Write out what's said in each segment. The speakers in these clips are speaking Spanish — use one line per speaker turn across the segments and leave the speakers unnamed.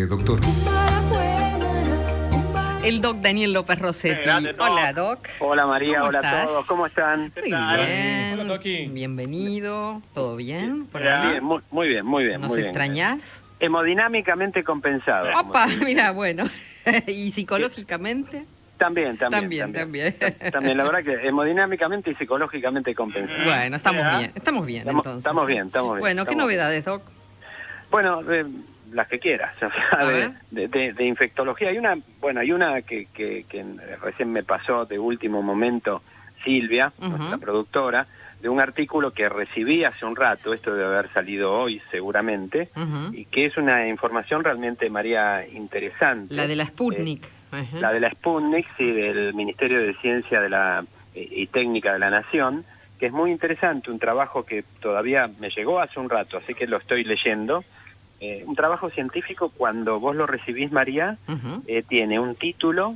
doctor.
El doc Daniel López Rossetti. Hola, doc.
Hola, María.
¿Cómo
hola
estás?
a todos. ¿Cómo están?
Muy bien.
Hola, Toqui.
Bienvenido. ¿Todo bien? ¿Por
Bien,
ahí?
muy bien, muy bien.
¿Nos
muy bien.
extrañás?
Hemodinámicamente compensado.
Opa, mira, bueno. ¿Y psicológicamente?
También.
También.
También, la verdad que hemodinámicamente y psicológicamente compensado.
Bueno, estamos bien entonces.
Estamos bien.
Bueno, ¿qué novedades, doc?
Bueno, las que quieras, o sea, de infectología. Hay una que recién me pasó de último momento, Silvia, nuestra productora, de un artículo que recibí hace un rato, esto debe haber salido hoy seguramente, y que es una información realmente, María, interesante.
La de la Sputnik.
La de la Sputnik, sí, del Ministerio de Ciencia y Técnica de la Nación, que es muy interesante, un trabajo que todavía me llegó hace un rato, así que lo estoy leyendo. Un trabajo científico, cuando vos lo recibís, María, tiene un título,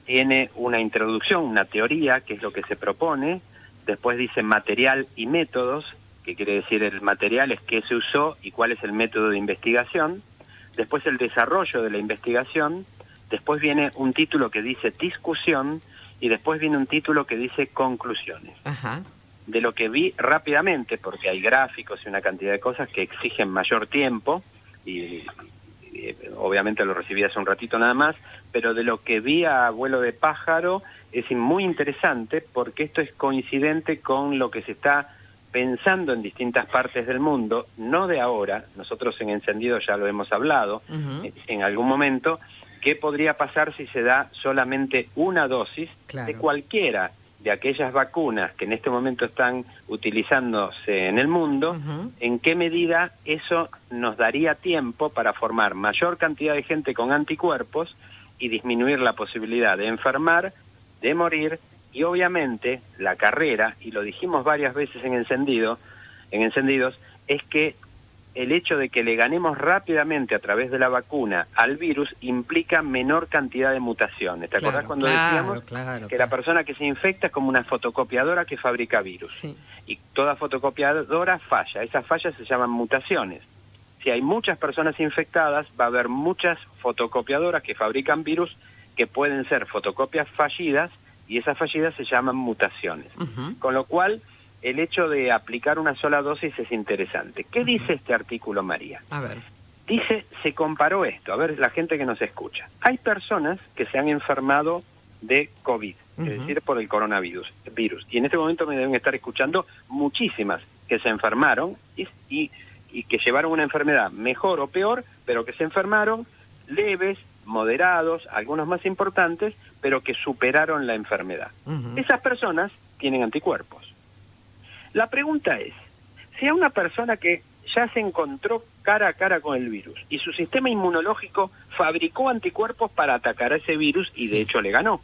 tiene una introducción, una teoría, que es lo que se propone, después dice material y métodos, que quiere decir el material es qué se usó y cuál es el método de investigación, después el desarrollo de la investigación, después viene un título que dice discusión y después viene un título que dice conclusiones. De lo que vi rápidamente, porque hay gráficos y una cantidad de cosas que exigen mayor tiempo, y obviamente lo recibí hace un ratito nada más, pero de lo que vi a vuelo de pájaro es muy interesante, porque esto es coincidente con lo que se está pensando en distintas partes del mundo, no de ahora, nosotros en Encendido ya lo hemos hablado, en algún momento, qué podría pasar si se da solamente una dosis de cualquiera de aquellas vacunas que en este momento están utilizándose en el mundo, en qué medida eso nos daría tiempo para formar mayor cantidad de gente con anticuerpos y disminuir la posibilidad de enfermar, de morir, y obviamente la carrera, y lo dijimos varias veces en Encendidos, es que el hecho de que le ganemos rápidamente a través de la vacuna al virus implica menor cantidad de mutaciones. ¿Te acordás cuando decíamos que la persona que se infecta es como una fotocopiadora que fabrica virus? Sí. Y toda fotocopiadora falla. Esas fallas se llaman mutaciones. Si hay muchas personas infectadas, va a haber muchas fotocopiadoras que fabrican virus que pueden ser fotocopias fallidas, y esas fallidas se llaman mutaciones. Con lo cual, el hecho de aplicar una sola dosis es interesante. ¿Qué dice este artículo, María? A ver. Dice, se comparó esto, a ver, la gente que nos escucha. Hay personas que se han enfermado de COVID, es decir, por el coronavirus. Y en este momento me deben estar escuchando muchísimas que se enfermaron y que llevaron una enfermedad mejor o peor, pero que se enfermaron leves, moderados, algunos más importantes, pero que superaron la enfermedad. Esas personas tienen anticuerpos. La pregunta es, si a una persona que ya se encontró cara a cara con el virus y su sistema inmunológico fabricó anticuerpos para atacar a ese virus y de hecho le ganó,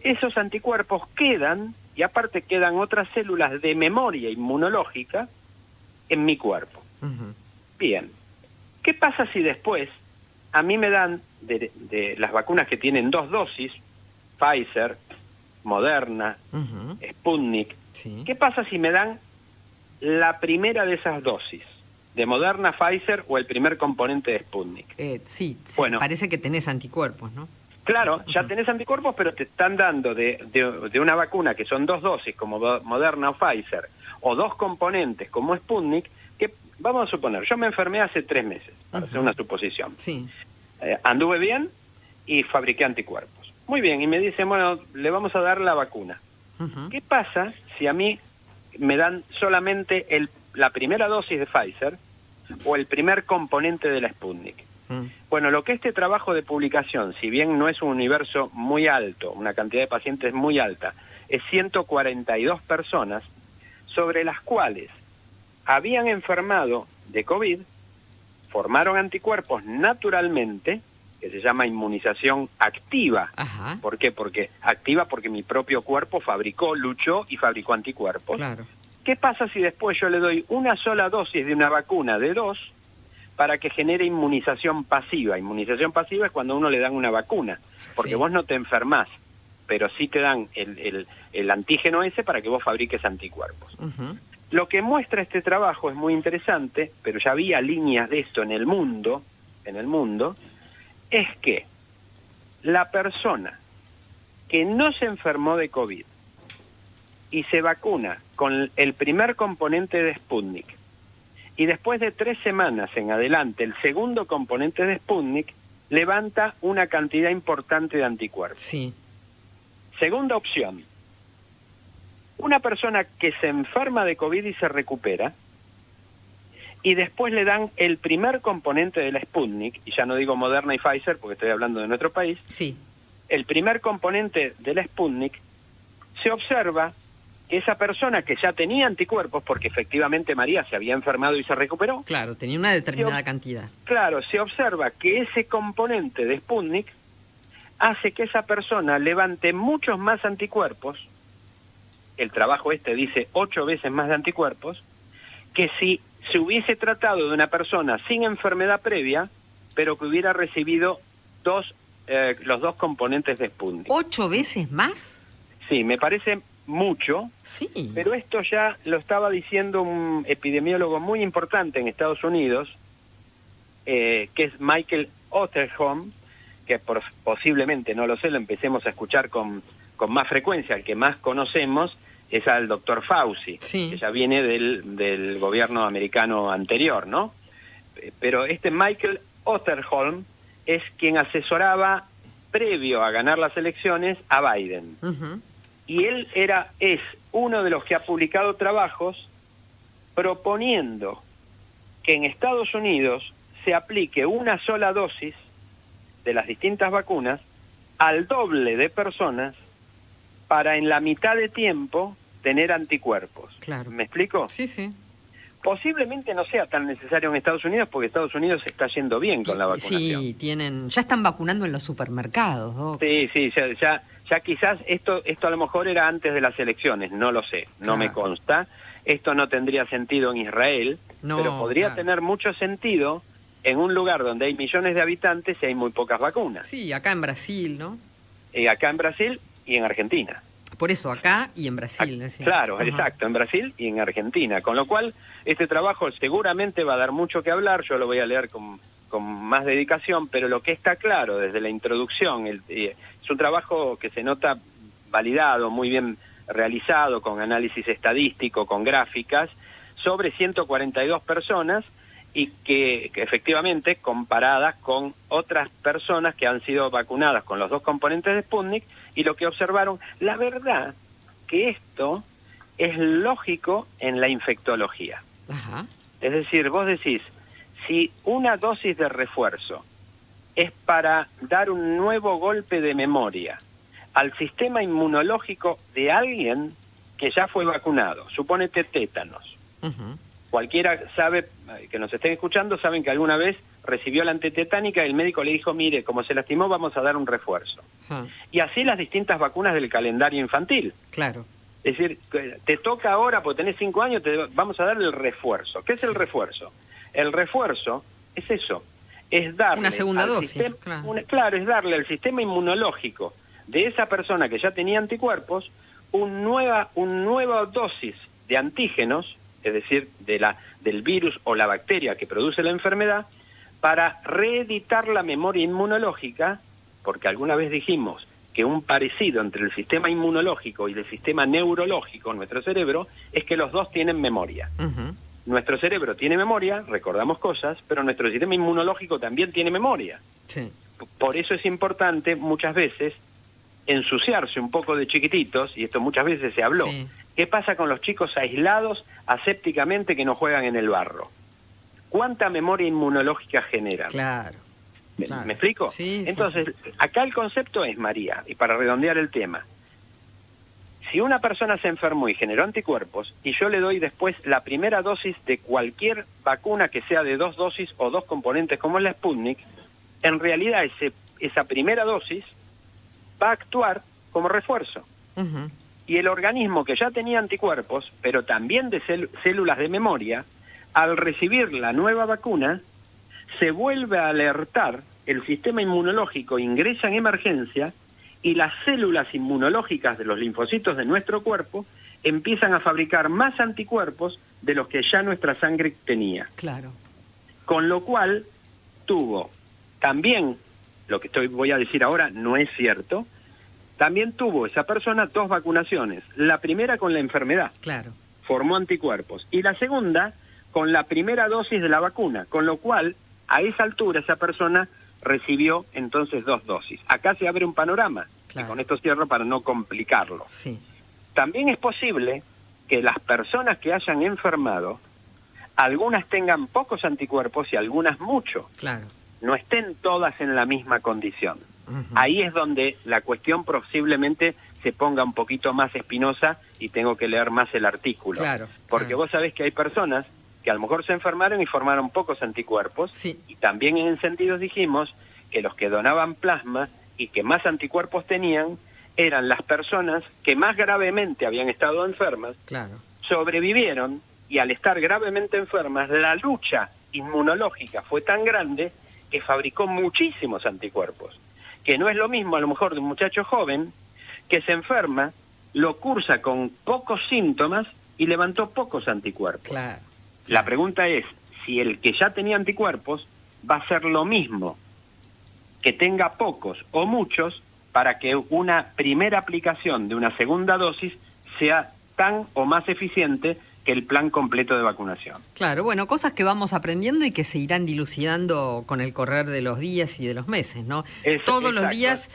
esos anticuerpos quedan, y aparte quedan otras células de memoria inmunológica en mi cuerpo. Bien, ¿qué pasa si después a mí me dan de las vacunas que tienen 2 dosis, Pfizer, Moderna, Sputnik? ¿Qué pasa si me dan la primera de esas dosis, de Moderna, Pfizer o el primer componente de Sputnik?
Bueno, parece que tenés anticuerpos, ¿no?
Claro, ya tenés anticuerpos, pero te están dando de una vacuna que son 2 dosis, como Moderna o Pfizer, o 2 componentes, como Sputnik, que vamos a suponer, yo me enfermé hace 3 meses, para hacer una suposición. Anduve bien y fabriqué anticuerpos. Muy bien, y me dicen, bueno, le vamos a dar la vacuna. ¿Qué pasa si a mí me dan solamente la primera dosis de Pfizer o el primer componente de la Sputnik? Bueno, lo que este trabajo de publicación, si bien no es un universo muy alto, una cantidad de pacientes muy alta, es 142 personas sobre las cuales habían enfermado de COVID, formaron anticuerpos naturalmente, que se llama inmunización activa. ¿Por qué? Porque activa porque mi propio cuerpo luchó y fabricó anticuerpos. ¿Qué pasa si después yo le doy una sola dosis de una vacuna de 2 para que genere inmunización pasiva? Inmunización pasiva es cuando a uno le dan una vacuna, porque vos no te enfermás, pero sí te dan el antígeno ese para que vos fabriques anticuerpos. Lo que muestra este trabajo es muy interesante, pero ya había líneas de esto en el mundo, en el mundo es que la persona que no se enfermó de COVID y se vacuna con el primer componente de Sputnik, y después de 3 semanas en adelante el segundo componente de Sputnik, levanta una cantidad importante de anticuerpos.
Sí.
Segunda opción, una persona que se enferma de COVID y se recupera, y después le dan el primer componente de la Sputnik, y ya no digo Moderna y Pfizer porque estoy hablando de nuestro país,
Sí.
el primer componente de la Sputnik, se observa que esa persona que ya tenía anticuerpos, porque efectivamente María se había enfermado y se recuperó,
Claro, tenía una determinada cantidad.
claro, se observa que ese componente de Sputnik hace que esa persona levante muchos más anticuerpos, el trabajo este dice 8 veces más de anticuerpos, que si se hubiese tratado de una persona sin enfermedad previa, pero que hubiera recibido los 2 componentes de Sputnik.
¿8 veces más?
Sí, me parece mucho,
Sí.
pero esto ya lo estaba diciendo un epidemiólogo muy importante en Estados Unidos, que es Michael Osterholm, que posiblemente, no lo sé, lo empecemos a escuchar con más frecuencia, el que más conocemos es al doctor Fauci,
Sí.
que ya viene del gobierno americano anterior, ¿no? Pero este Michael Osterholm es quien asesoraba previo a ganar las elecciones a Biden.
Ujú.
Y él es uno de los que ha publicado trabajos proponiendo que en Estados Unidos se aplique una sola dosis de las distintas vacunas al doble de personas para en la mitad de tiempo tener anticuerpos.
Claro.
¿Me explico?
Sí, sí.
Posiblemente no sea tan necesario en Estados Unidos porque Estados Unidos está yendo bien con la vacunación.
Sí, ya están vacunando en los supermercados, Doc.
Sí, ya quizás esto a lo mejor era antes de las elecciones, no lo sé, no me consta. Esto no tendría sentido en Israel,
No,
pero podría
claro.
tener mucho sentido en un lugar donde hay millones de habitantes y hay muy pocas vacunas.
Sí, acá en Brasil, ¿no?
Acá en Brasil y en Argentina.
Por eso, acá y en Brasil. Decía.
Claro,
Ajá.
exacto, en Brasil y en Argentina. Con lo cual, este trabajo seguramente va a dar mucho que hablar, yo lo voy a leer con más dedicación, pero lo que está claro desde la introducción, es un trabajo que se nota validado, muy bien realizado, con análisis estadístico, con gráficas, sobre 142 personas, y que efectivamente comparadas con otras personas que han sido vacunadas con los 2 componentes de Sputnik, y lo que observaron, la verdad que esto es lógico en la infectología.
Ajá.
Es decir, vos decís, si una dosis de refuerzo es para dar un nuevo golpe de memoria al sistema inmunológico de alguien que ya fue vacunado, supónete tétanos.
Ujú.
Cualquiera sabe, que nos estén escuchando, saben que alguna vez recibió la antitetánica y el médico le dijo, mire, como se lastimó vamos a dar un refuerzo.
Ajá.
Y así las distintas vacunas del calendario infantil.
Claro.
Es decir, te toca ahora, porque tenés 5 años, vamos a dar el refuerzo. ¿Qué es el refuerzo? El refuerzo es eso, es darle...
Una segunda
al
dosis,
sistema,
claro.
claro, es darle al sistema inmunológico de esa persona que ya tenía anticuerpos una nueva dosis de antígenos, es decir, del virus o la bacteria que produce la enfermedad, para reeditar la memoria inmunológica, porque alguna vez dijimos que un parecido entre el sistema inmunológico y el sistema neurológico, nuestro cerebro, es que los dos tienen memoria.
Ujú.
Nuestro cerebro tiene memoria, recordamos cosas, pero nuestro sistema inmunológico también tiene memoria.
Sí.
Por eso es importante muchas veces ensuciarse un poco de chiquititos, y esto muchas veces se habló.
Sí.
¿Qué pasa con los chicos aislados asépticamente que no juegan en el barro? ¿Cuánta memoria inmunológica generan?
Claro.
¿Me,
Claro.
me explico?
Sí, sí,
Entonces, acá el concepto es, María, y para redondear el tema, si una persona se enfermó y generó anticuerpos, y yo le doy después la primera dosis de cualquier vacuna que sea de 2 dosis o 2 componentes como es la Sputnik, en realidad esa primera dosis va a actuar como refuerzo.
Ujú.
Y el organismo que ya tenía anticuerpos, pero también de células de memoria, al recibir la nueva vacuna, se vuelve a alertar, el sistema inmunológico ingresa en emergencia y las células inmunológicas de los linfocitos de nuestro cuerpo empiezan a fabricar más anticuerpos de los que ya nuestra sangre tenía.
Claro.
Con lo cual tuvo también, lo que voy a decir ahora no es cierto, también tuvo esa persona 2 vacunaciones. La primera con la enfermedad,
Claro.
formó anticuerpos, y la segunda con la primera dosis de la vacuna, con lo cual a esa altura esa persona recibió entonces 2 dosis. Acá se abre un panorama,
Claro.
y con esto cierro para no complicarlo.
Sí.
También es posible que las personas que hayan enfermado, algunas tengan pocos anticuerpos y algunas mucho.
Claro.
No estén todas en la misma condición.
Ujú.
Ahí es donde la cuestión posiblemente se ponga un poquito más espinosa y tengo que leer más el artículo.
Claro,
Porque
claro.
vos sabés que hay personas que a lo mejor se enfermaron y formaron pocos anticuerpos.
Sí.
Y también en sentidos dijimos que los que donaban plasma y que más anticuerpos tenían eran las personas que más gravemente habían estado enfermas,
Claro.
sobrevivieron, y al estar gravemente enfermas, la lucha inmunológica fue tan grande que fabricó muchísimos anticuerpos. Que no es lo mismo a lo mejor de un muchacho joven que se enferma, lo cursa con pocos síntomas y levantó pocos anticuerpos.
Claro.
La pregunta es si el que ya tenía anticuerpos va a ser lo mismo que tenga pocos o muchos para que una primera aplicación de una segunda dosis sea tan o más eficiente que el plan completo de vacunación.
Claro, bueno, cosas que vamos aprendiendo y que se irán dilucidando con el correr de los días y de los meses, ¿no? Todos los días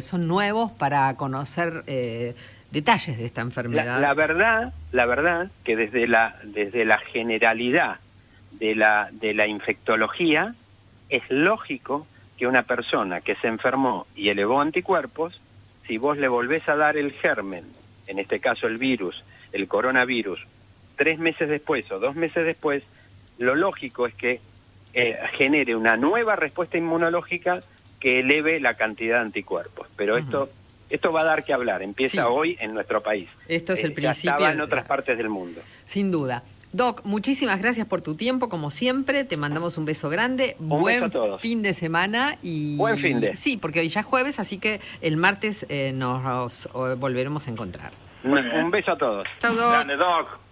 son nuevos para conocer detalles de esta enfermedad.
La verdad que desde la generalidad de la infectología es lógico que una persona que se enfermó y elevó anticuerpos, si vos le volvés a dar el germen, en este caso el virus, el coronavirus, 3 meses después o 2 meses después, lo lógico es que genere una nueva respuesta inmunológica que eleve la cantidad de anticuerpos. Pero esto va a dar que hablar, empieza hoy en nuestro país.
Esto es el
Ya
principio.
estaba en otras partes del mundo.
Sin duda. Doc, muchísimas gracias por tu tiempo, como siempre. Te mandamos un beso grande.
Un beso a todos.
Fin de semana.
Buen fin de.
Sí, porque hoy ya es jueves, así que el martes nos volveremos a encontrar.
Un beso a todos.
Chau, Doc.
Grande, Doc.